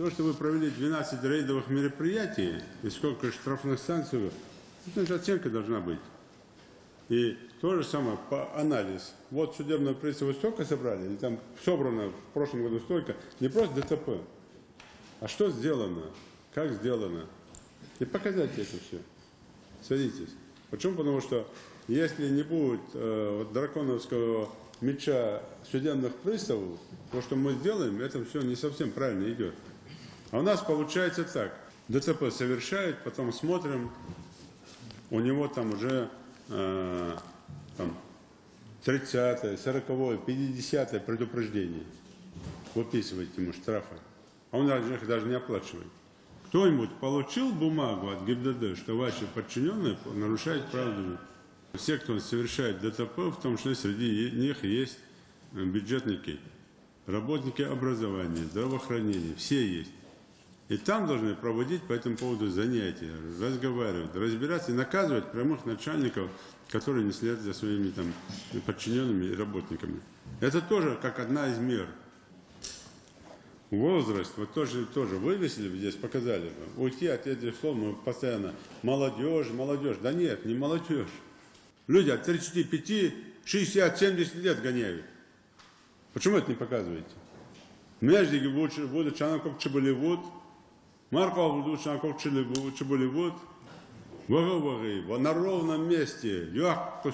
То, что вы провели 12 рейдовых мероприятий и сколько штрафных санкций, это оценка должна быть. И то же самое по анализ. Вот судебное правительство вы столько собрали, или там собрано в прошлом году столько, не просто ДТП, а что сделано, как сделано. И показать это все. Садитесь. Почему? Потому что если не будет драконовского меча судебных приставов, то, что мы сделаем, это все не совсем правильно идет. А у нас получается так. ДТП совершает, потом смотрим, у него там уже 30-е, 40-е, 50-е предупреждение. Выписывать ему штрафы. А он их даже не оплачивает. Кто-нибудь получил бумагу от ГИБДД, что ваши подчиненные нарушают правду? Все, кто совершает ДТП, в том числе среди них есть бюджетники, работники образования, здравоохранения, все есть. И там должны проводить по этому поводу занятия, разговаривать, разбираться и наказывать прямых начальников, которые не следят за своими там подчиненными и работниками. Это тоже как одна из мер. Возраст, вот тоже вывесили здесь, показали. Уйти от этих слов мы постоянно молодежь, молодежь. Да нет, не молодежь. Люди от 35, 60, 70 лет гоняют. Почему это не показываете? Между будут чанаков Чеболевод, Марков будут чанаков Чеболевод, на ровном месте,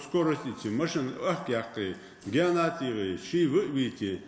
скорости, машин, гранаты, ши, видите.